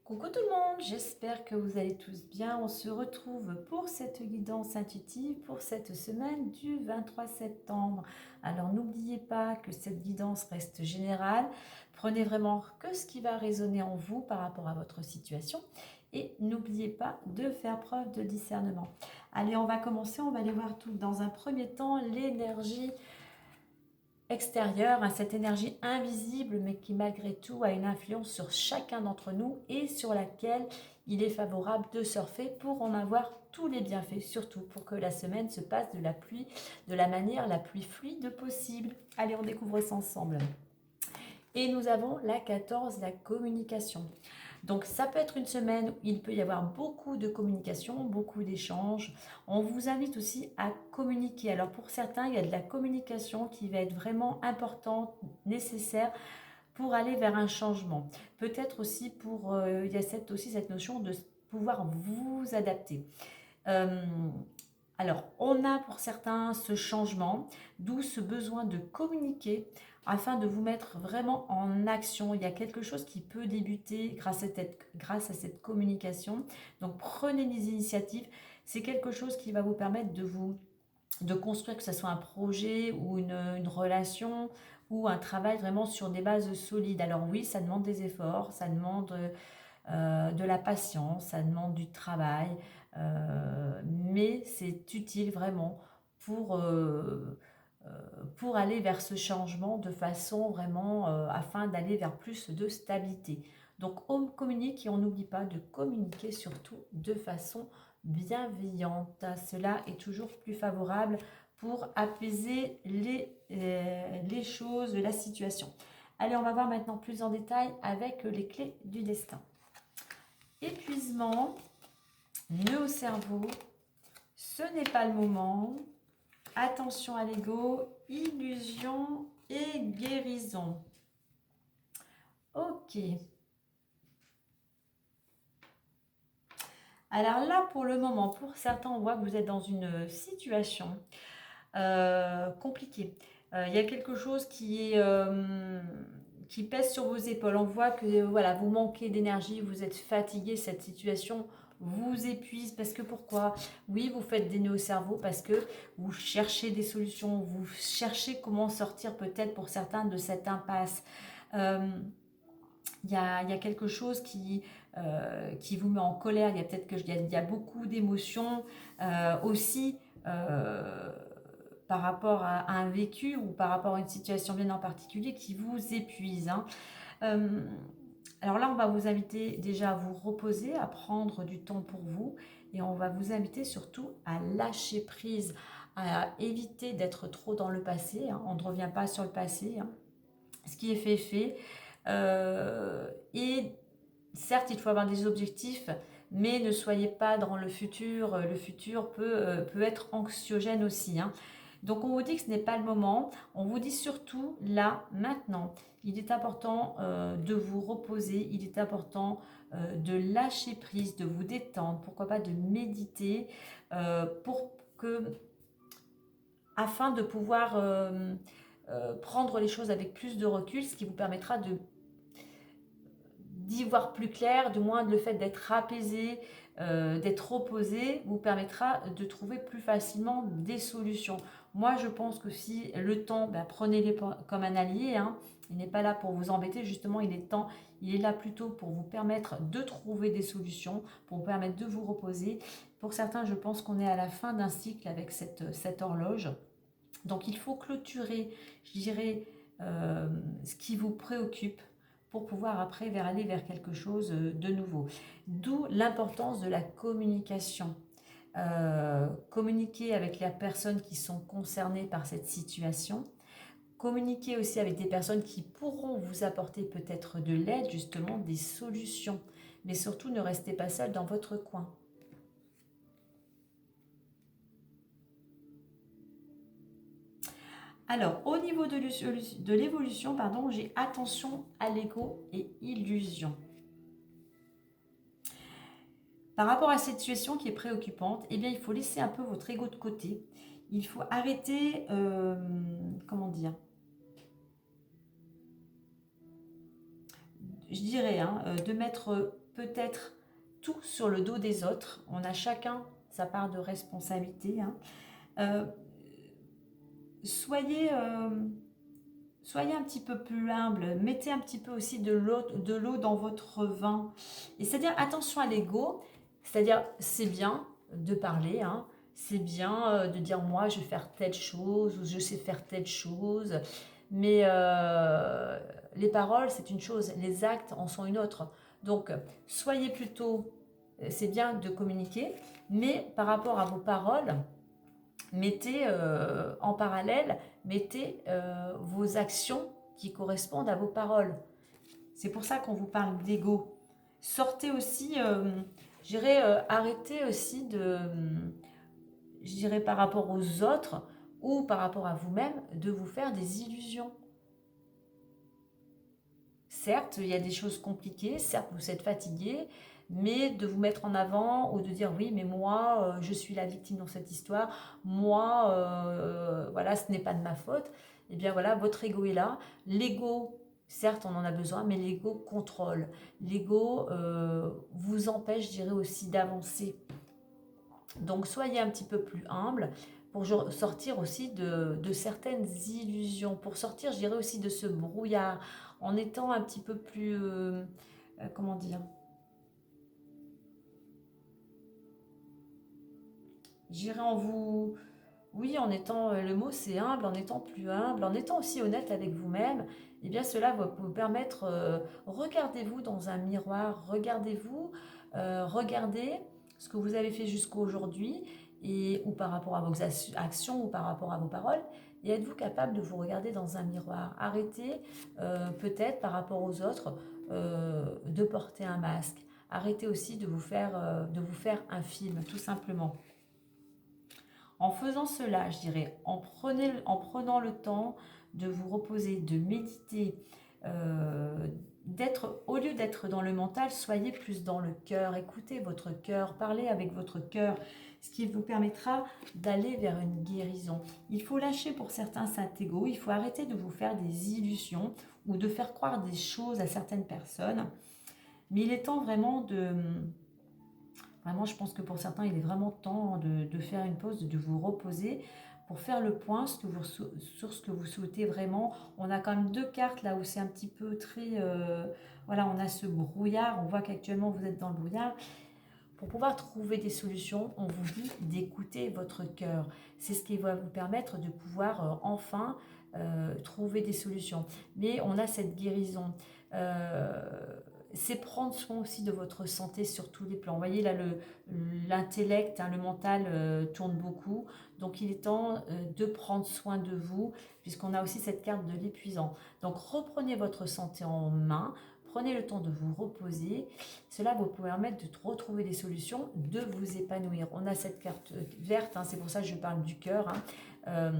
Coucou tout le monde, j'espère que vous allez tous bien. On se retrouve pour cette guidance intuitive pour cette semaine du 23 septembre. Alors n'oubliez pas que cette guidance reste générale. Prenez vraiment que ce qui va résonner en vous par rapport à votre situation. Et n'oubliez pas de faire preuve de discernement. Allez, on va commencer, on va aller voir tout dans un premier temps l'énergie extérieure, cette énergie invisible mais qui malgré tout a une influence sur chacun d'entre nous et sur laquelle il est favorable de surfer pour en avoir tous les bienfaits, surtout pour que la semaine se passe de la manière la plus fluide possible. Allez, on découvre ça ensemble. Et nous avons la 14, la communication. Donc ça peut être une semaine où il peut y avoir beaucoup de communication, beaucoup d'échanges. On vous invite aussi à communiquer. Alors pour certains, il y a de la communication qui va être vraiment importante, nécessaire pour aller vers un changement. Peut-être aussi il y a aussi cette notion de pouvoir vous adapter. Euh, alors, on a pour certains ce changement, d'où ce besoin de communiquer afin de vous mettre vraiment en action. Il y a quelque chose qui peut débuter grâce à cette communication. Donc, prenez des initiatives. C'est quelque chose qui va vous permettre de construire, que ce soit un projet ou une relation ou un travail vraiment sur des bases solides. Alors oui, ça demande des efforts, ça demande de la patience, ça demande du travail, mais c'est utile vraiment pour, euh, pour aller vers ce changement de façon vraiment afin d'aller vers plus de stabilité. Donc on communique et on n'oublie pas de communiquer surtout de façon bienveillante. Cela est toujours plus favorable pour apaiser les choses, la situation. Allez, on va voir maintenant plus en détail avec les clés du destin. Épuisement, nœud au cerveau, ce n'est pas le moment, attention à l'ego, illusion et guérison. Ok. Alors là, pour le moment, pour certains, on voit que vous êtes dans une situation compliquée. Il y a quelque chose qui pèse sur vos épaules. On voit que voilà, vous manquez d'énergie, vous êtes fatigué, cette situation vous épuise. Parce que pourquoi? Oui, vous faites des nœuds au cerveau parce que vous cherchez des solutions, vous cherchez comment sortir peut-être pour certains de cette impasse. Il y a quelque chose qui vous met en colère. Il y a peut-être il y a beaucoup d'émotions aussi. Par rapport à un vécu ou par rapport à une situation bien en particulier qui vous épuise. Euh, alors là, on va vous inviter déjà à vous reposer, à prendre du temps pour vous et on va vous inviter surtout à lâcher prise, à éviter d'être trop dans le passé. On ne revient pas sur le passé. Ce qui est fait est fait. Et certes, il faut avoir des objectifs, mais ne soyez pas dans le futur. Le futur peut être anxiogène aussi. Donc on vous dit que ce n'est pas le moment, on vous dit surtout là, maintenant. Il est important de vous reposer, il est important de lâcher prise, de vous détendre, pourquoi pas de méditer, pour que, afin de pouvoir prendre les choses avec plus de recul, ce qui vous permettra d'y voir plus clair, du moins le fait d'être apaisé, d'être reposé, vous permettra de trouver plus facilement des solutions. Moi, je pense que si le temps, prenez-le comme un allié. Il n'est pas là pour vous embêter, justement, il est là plutôt pour vous permettre de trouver des solutions, pour vous permettre de vous reposer. Pour certains, je pense qu'on est à la fin d'un cycle avec cette horloge. Donc, il faut clôturer, je dirais, ce qui vous préoccupe pour pouvoir après aller vers quelque chose de nouveau. D'où l'importance de la communication. Communiquer avec les personnes qui sont concernées par cette situation. Communiquer aussi avec des personnes qui pourront vous apporter peut-être de l'aide, justement, des solutions. Mais surtout, ne restez pas seul dans votre coin. Alors, au niveau de l'évolution, j'ai attention à l'ego et illusion. Par rapport à cette situation qui est préoccupante, eh bien, il faut laisser un peu votre ego de côté. Il faut arrêter, comment dire, je dirais, hein, de mettre peut-être tout sur le dos des autres. On a chacun sa part de responsabilité. Hein. Euh, soyez, soyez un petit peu plus humble. Mettez un petit peu aussi de l'eau dans votre vin. Et c'est-à-dire, attention à l'ego. C'est-à-dire, c'est bien de parler, hein. C'est bien de dire, moi, je vais faire telle chose ou je sais faire telle chose. Mais les paroles, c'est une chose. Les actes en sont une autre. Donc, soyez plutôt... C'est bien de communiquer, mais par rapport à vos paroles, mettez en parallèle, mettez vos actions qui correspondent à vos paroles. C'est pour ça qu'on vous parle d'ego. Sortez aussi, je dirais, arrêtez aussi de, je dirais par rapport aux autres ou par rapport à vous-même, de vous faire des illusions. Certes, il y a des choses compliquées, certes, vous êtes fatigué, mais de vous mettre en avant ou de dire oui, mais moi, je suis la victime dans cette histoire, moi, voilà, ce n'est pas de ma faute. Eh bien voilà, votre ego est là. L'ego, certes, on en a besoin, mais l'ego contrôle. L'ego vous empêche, je dirais aussi, d'avancer. Donc soyez un petit peu plus humble pour sortir aussi de certaines illusions, pour sortir, je dirais aussi de ce brouillard, en étant un petit peu plus, comment dire, j'irais en vous, oui, en étant, le mot c'est humble, en étant plus humble, en étant aussi honnête avec vous-même, eh bien cela va vous permettre, regardez-vous dans un miroir, regardez-vous, regardez ce que vous avez fait jusqu'à aujourd'hui, et, ou par rapport à vos actions, ou par rapport à vos paroles, et êtes-vous capable de vous regarder dans un miroir. Arrêtez peut-être par rapport aux autres de porter un masque. Arrêtez aussi de vous faire un film, tout simplement. En faisant cela, je dirais, en prenant le temps de vous reposer, de méditer, au lieu d'être dans le mental, soyez plus dans le cœur, écoutez votre cœur, parlez avec votre cœur, ce qui vous permettra d'aller vers une guérison. Il faut lâcher pour certains cet ego, il faut arrêter de vous faire des illusions ou de faire croire des choses à certaines personnes, mais il est temps vraiment de... Vraiment, je pense que pour certains, il est vraiment temps de faire une pause, de vous reposer pour faire le point sur ce que vous souhaitez vraiment. On a quand même deux cartes là où c'est un petit peu très... voilà, on a ce brouillard. On voit qu'actuellement, vous êtes dans le brouillard. Pour pouvoir trouver des solutions, on vous dit d'écouter votre cœur. C'est ce qui va vous permettre de pouvoir enfin trouver des solutions. Mais on a cette guérison. C'est prendre soin aussi de votre santé sur tous les plans. Vous voyez là, l'intellect, hein, le mental tourne beaucoup. Donc il est temps de prendre soin de vous, puisqu'on a aussi cette carte de l'épuisant. Donc reprenez votre santé en main, prenez le temps de vous reposer. Cela vous permettre de retrouver des solutions, de vous épanouir. On a cette carte verte, hein, c'est pour ça que je parle du cœur. Hein.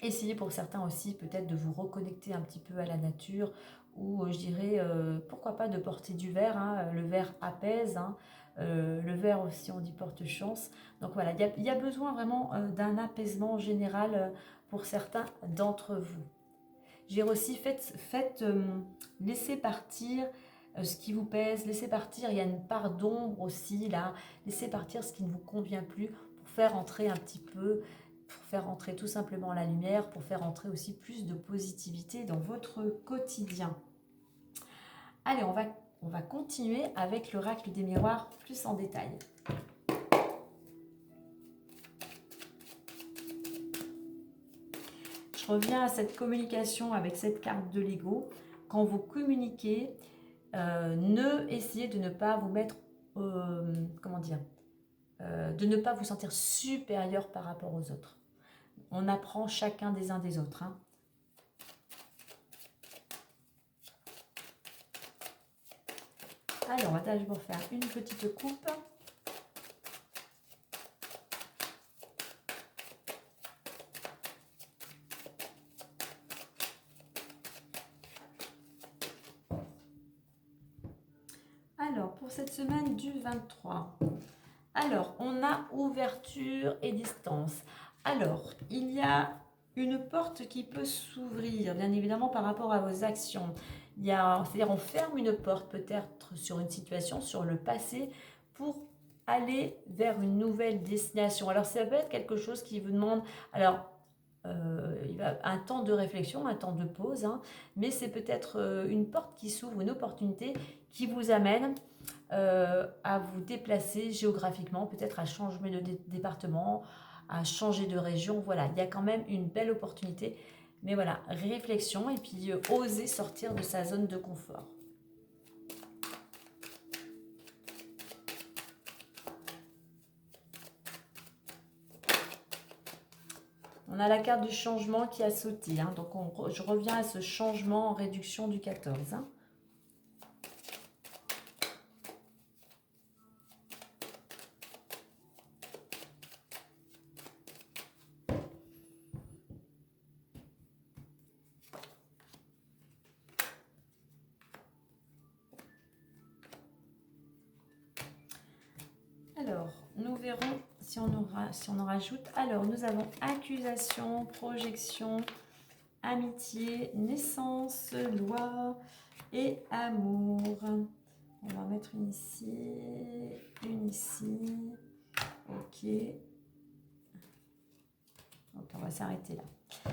Essayez pour certains aussi peut-être de vous reconnecter un petit peu à la nature, ou je dirais pourquoi pas de porter du vert, hein. Le vert apaise, hein. Le vert aussi on dit porte chance. Donc voilà, il y a besoin vraiment d'un apaisement général pour certains d'entre vous. J'ai aussi laissez partir ce qui vous pèse, laissez partir, il y a une part d'ombre aussi là, laissez partir ce qui ne vous convient plus pour faire entrer un petit peu, pour faire entrer tout simplement la lumière, pour faire entrer aussi plus de positivité dans votre quotidien. Allez, on va continuer avec l'oracle des miroirs plus en détail. Je reviens à cette communication avec cette carte de l'ego. Quand vous communiquez, essayez de ne pas vous mettre, comment dire, de ne pas vous sentir supérieur par rapport aux autres. On apprend chacun des uns des autres. Hein. Alors, je vais vous faire une petite coupe. Alors, pour cette semaine du 23, alors, on a ouverture et distance. Alors, il y a une porte qui peut s'ouvrir, bien évidemment, par rapport à vos actions. C'est-à-dire on ferme une porte peut-être sur une situation, sur le passé, pour aller vers une nouvelle destination. Alors ça peut être quelque chose qui vous demande, alors il va un temps de réflexion, un temps de pause, hein, mais c'est peut-être une porte qui s'ouvre, une opportunité qui vous amène à vous déplacer géographiquement, peut-être à changer de département, à changer de région. Voilà, il y a quand même une belle opportunité. Mais voilà, réflexion et puis oser sortir de sa zone de confort. On a la carte du changement qui a sauté. Hein, donc je reviens à ce changement en réduction du 14. Hein. Alors, nous verrons si on en rajoute. Alors, nous avons accusation, projection, amitié, naissance, loi et amour. On va mettre une ici, une ici. Ok. Donc, on va s'arrêter là.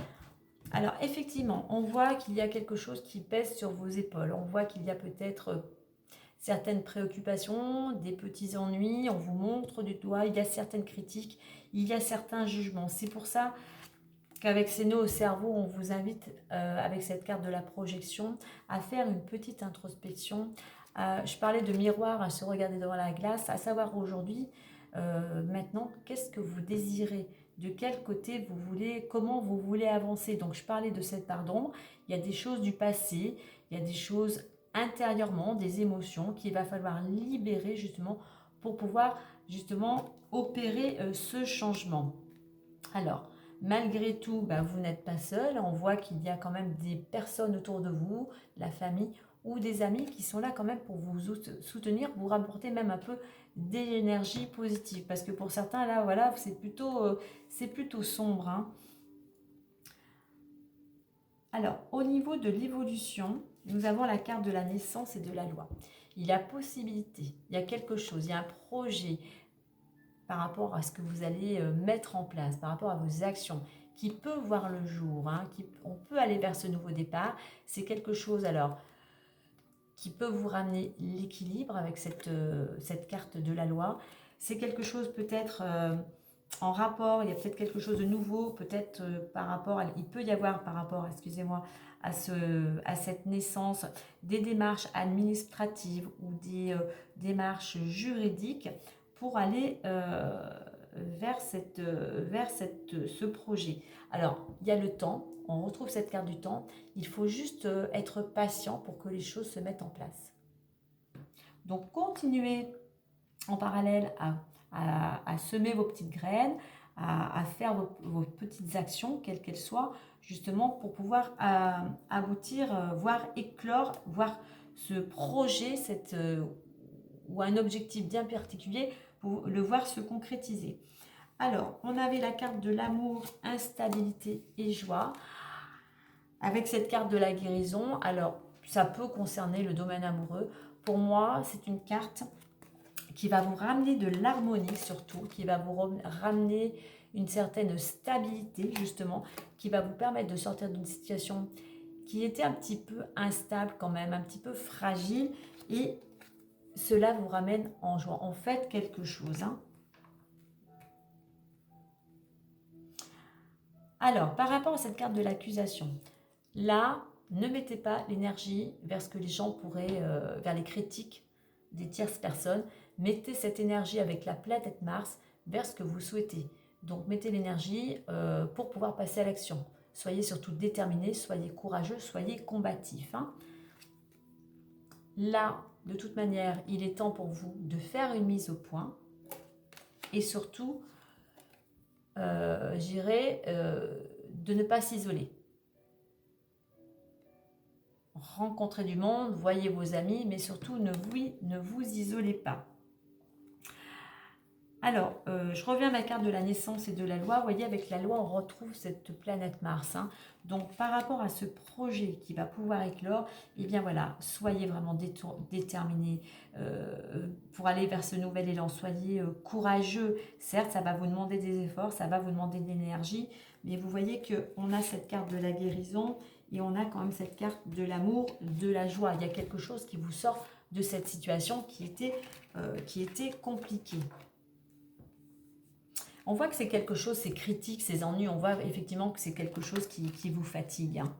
Alors, effectivement, on voit qu'il y a quelque chose qui pèse sur vos épaules. On voit qu'il y a peut-être certaines préoccupations, des petits ennuis, on vous montre du doigt, il y a certaines critiques, il y a certains jugements. C'est pour ça qu'avec ces nœuds au cerveau, on vous invite, avec cette carte de la projection, à faire une petite introspection. Je parlais de miroir, à se regarder devant la glace, à savoir aujourd'hui, maintenant, qu'est-ce que vous désirez ? De quel côté vous voulez, comment vous voulez avancer. Donc je parlais de cette part d'ombre, il y a des choses du passé, il y a des choses intérieurement, des émotions qu'il va falloir libérer justement pour pouvoir justement opérer ce changement. Alors, malgré tout, vous n'êtes pas seul, on voit qu'il y a quand même des personnes autour de vous, la famille ou des amis qui sont là quand même pour vous soutenir, vous rapporter même un peu d'énergie positive. Parce que pour certains, là, voilà, c'est plutôt sombre. Hein. Alors, au niveau de l'évolution, nous avons la carte de la naissance et de la loi. Il y a possibilité, il y a quelque chose, il y a un projet par rapport à ce que vous allez mettre en place, par rapport à vos actions, qui peut voir le jour, hein, on peut aller vers ce nouveau départ. C'est quelque chose alors qui peut vous ramener l'équilibre avec cette carte de la loi. C'est quelque chose peut-être en rapport, il y a peut-être quelque chose de nouveau, peut-être par rapport, il peut y avoir par rapport, excusez-moi, à cette naissance, des démarches administratives ou des démarches juridiques pour aller vers ce projet. Alors, il y a le temps, on retrouve cette carte du temps, il faut juste être patient pour que les choses se mettent en place. Donc, continuez en parallèle à semer vos petites graines, à faire vos petites actions, quelles qu'elles soient, justement pour pouvoir aboutir, voir éclore, voir ce projet, ou un objectif bien particulier, pour le voir se concrétiser. Alors, on avait la carte de l'amour, instabilité et joie. Avec cette carte de la guérison, alors ça peut concerner le domaine amoureux. Pour moi, c'est une carte qui va vous ramener de l'harmonie surtout, qui va vous ramener une certaine stabilité justement, qui va vous permettre de sortir d'une situation qui était un petit peu instable quand même, un petit peu fragile, et cela vous ramène en joie. En fait quelque chose. Hein. Alors, par rapport à cette carte de l'accusation, là, ne mettez pas l'énergie vers ce que les gens pourraient, vers les critiques des tierces personnes. Mettez cette énergie avec la planète Mars vers ce que vous souhaitez. Donc, mettez l'énergie pour pouvoir passer à l'action. Soyez surtout déterminés, soyez courageux, soyez combatifs. Hein. Là, de toute manière, il est temps pour vous de faire une mise au point. Et surtout, j'irai de ne pas s'isoler. Rencontrez du monde, voyez vos amis, mais surtout ne vous isolez pas. Alors, je reviens à ma carte de la naissance et de la loi. Vous voyez, avec la loi, on retrouve cette planète Mars, hein. Donc, par rapport à ce projet qui va pouvoir éclore, eh bien voilà, soyez vraiment déterminés pour aller vers ce nouvel élan. Soyez courageux. Certes, ça va vous demander des efforts, ça va vous demander de l'énergie, mais vous voyez qu'on a cette carte de la guérison et on a quand même cette carte de l'amour, de la joie. Il y a quelque chose qui vous sort de cette situation qui était compliquée. On voit que c'est quelque chose, c'est critique, ces ennuis, on voit effectivement que c'est quelque chose qui vous fatigue, hein.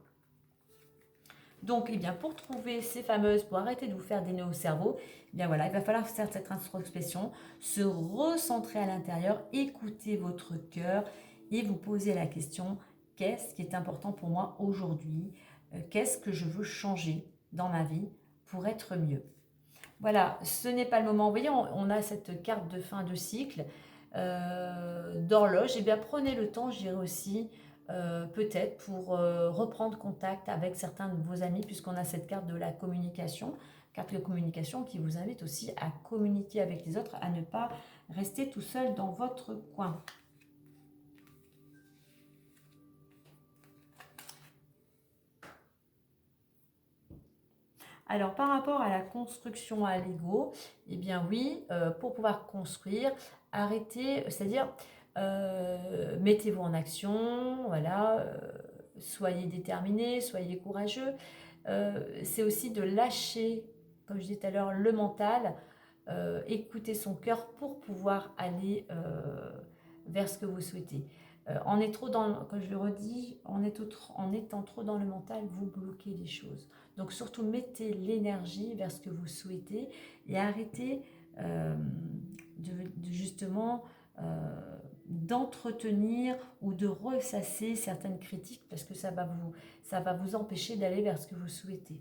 Donc, eh bien, pour trouver ces fameuses, pour arrêter de vous faire des nœuds au cerveau, eh bien voilà, il va falloir faire cette introspection, se recentrer à l'intérieur, écouter votre cœur et vous poser la question, qu'est-ce qui est important pour moi aujourd'hui? Qu'est-ce que je veux changer dans ma vie pour être mieux? Voilà, ce n'est pas le moment. Vous voyez, on a cette carte de fin de cycle, d'horloge. Et bien, prenez le temps, je dirais aussi, peut-être pour reprendre contact avec certains de vos amis, puisqu'on a cette carte de communication qui vous invite aussi à communiquer avec les autres, à ne pas rester tout seul dans votre coin. Alors, par rapport à la construction à Lego, eh bien oui, pour pouvoir construire, arrêtez, c'est-à-dire, mettez-vous en action, voilà, soyez déterminés, soyez courageux. C'est aussi de lâcher, comme je disais tout à l'heure, le mental, écouter son cœur pour pouvoir aller vers ce que vous souhaitez. On est trop dans, comme je le redis, en étant trop dans le mental, vous bloquez les choses. Donc surtout, mettez l'énergie vers ce que vous souhaitez et arrêtez justement d'entretenir ou de ressasser certaines critiques parce que ça va vous empêcher d'aller vers ce que vous souhaitez.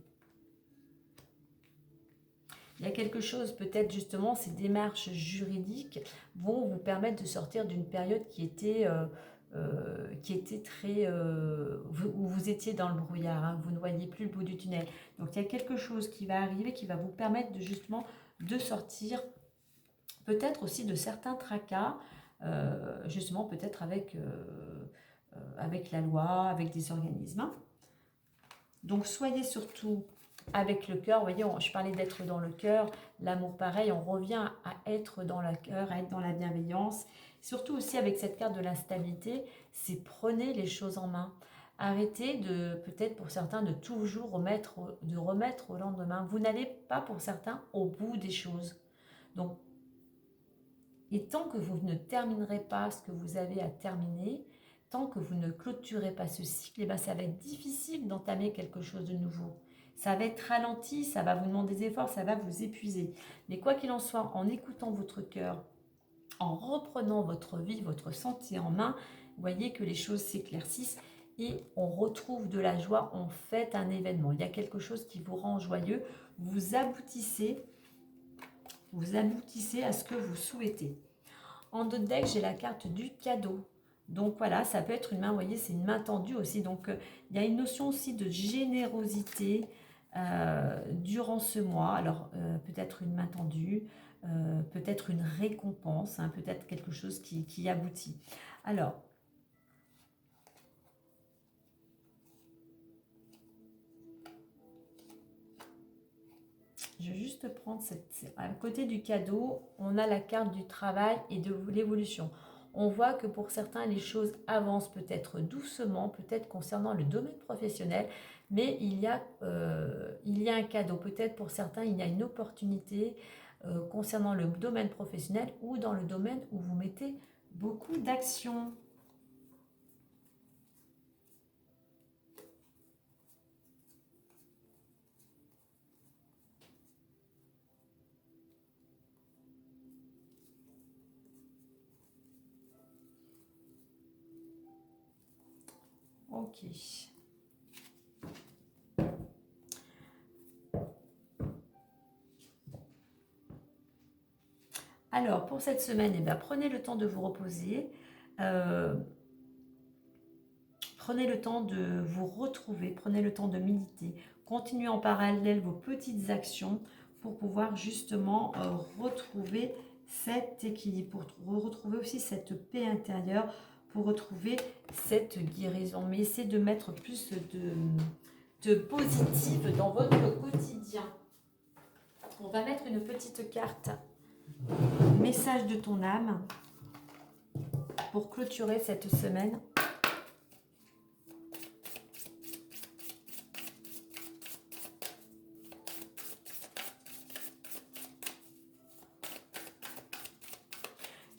Il y a quelque chose, peut-être justement, ces démarches juridiques vont vous permettre de sortir d'une période qui était très... où vous étiez dans le brouillard, hein, vous ne voyez plus le bout du tunnel. Donc il y a quelque chose qui va arriver, qui va vous permettre de justement de sortir, peut-être aussi de certains tracas, justement peut-être avec la loi, avec des organismes, hein. Donc soyez surtout avec le cœur, vous voyez, je parlais d'être dans le cœur, l'amour pareil, on revient à être dans le cœur, à être dans la bienveillance. Surtout aussi avec cette carte de l'instabilité, c'est prenez les choses en main. Arrêtez de, peut-être pour certains, de toujours remettre au lendemain. Vous n'allez pas pour certains au bout des choses. Donc, et tant que vous ne terminerez pas ce que vous avez à terminer, tant que vous ne clôturez pas ce cycle, eh bien, ça va être difficile d'entamer quelque chose de nouveau. Ça va être ralenti, ça va vous demander des efforts, ça va vous épuiser. Mais quoi qu'il en soit, en écoutant votre cœur, en reprenant votre vie, votre santé en main, vous voyez que les choses s'éclaircissent et on retrouve de la joie, on fait un événement. Il y a quelque chose qui vous rend joyeux, vous aboutissez à ce que vous souhaitez. En dos de deck, j'ai la carte du cadeau. Donc voilà, ça peut être une main, vous voyez, c'est une main tendue aussi. Donc il y a une notion aussi de générosité durant ce mois. Alors peut-être une main tendue, peut-être une récompense, hein, peut-être quelque chose qui aboutit. Alors, je vais juste prendre à côté du cadeau, on a la carte du travail et de l'évolution. On voit que pour certains, les choses avancent peut-être doucement, peut-être concernant le domaine professionnel, mais il y a un cadeau. Peut-être pour certains, il y a une opportunité concernant le domaine professionnel ou dans le domaine où vous mettez beaucoup d'action. Ok. Alors, pour cette semaine, eh bien, prenez le temps de vous reposer. Prenez le temps de vous retrouver, prenez le temps de méditer. Continuez en parallèle vos petites actions pour pouvoir justement retrouver cet équilibre, pour retrouver aussi cette paix intérieure, pour retrouver cette guérison. Mais essayez de mettre plus de positif dans votre quotidien. On va mettre une petite carte. Message de ton âme pour clôturer cette semaine.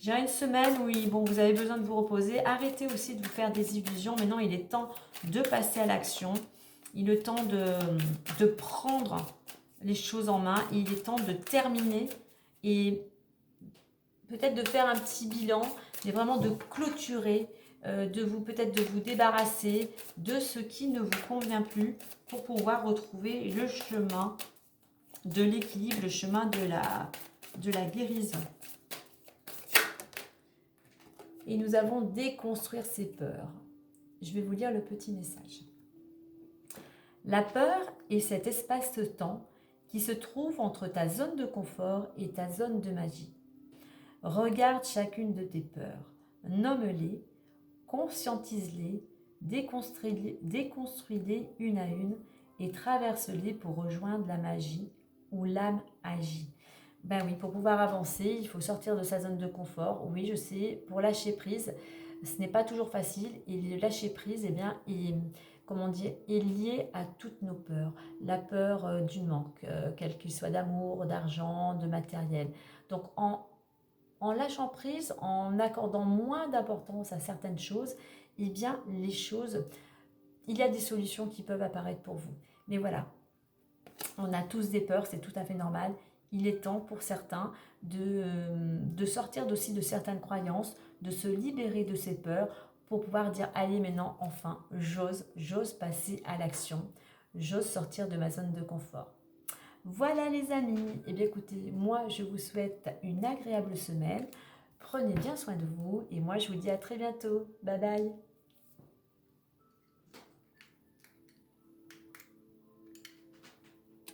J'ai une semaine où bon, vous avez besoin de vous reposer. Arrêtez aussi de vous faire des illusions. Maintenant, il est temps de passer à l'action. Il est temps de prendre les choses en main. Il est temps de terminer et peut-être de faire un petit bilan, mais vraiment de clôturer, peut-être de vous débarrasser de ce qui ne vous convient plus pour pouvoir retrouver le chemin de l'équilibre, le chemin de la guérison. Et nous allons déconstruire ces peurs. Je vais vous lire le petit message. La peur est cet espace-temps qui se trouve entre ta zone de confort et ta zone de magie. Regarde chacune de tes peurs, nomme-les, conscientise-les, déconstruis-les une à une et traverse-les pour rejoindre la magie où l'âme agit. Ben oui, pour pouvoir avancer, il faut sortir de sa zone de confort. Oui, je sais, pour lâcher prise, ce n'est pas toujours facile. Et le lâcher prise, eh bien, est lié à toutes nos peurs. La peur du manque, quel qu'il soit d'amour, d'argent, de matériel. Donc, en lâchant prise, en accordant moins d'importance à certaines choses, eh bien, il y a des solutions qui peuvent apparaître pour vous. Mais voilà, on a tous des peurs, c'est tout à fait normal. Il est temps pour certains de sortir aussi de certaines croyances, de se libérer de ces peurs pour pouvoir dire, allez maintenant, enfin, j'ose passer à l'action, j'ose sortir de ma zone de confort. Voilà les amis, et bien écoutez, moi je vous souhaite une agréable semaine, prenez bien soin de vous et moi je vous dis à très bientôt, bye bye.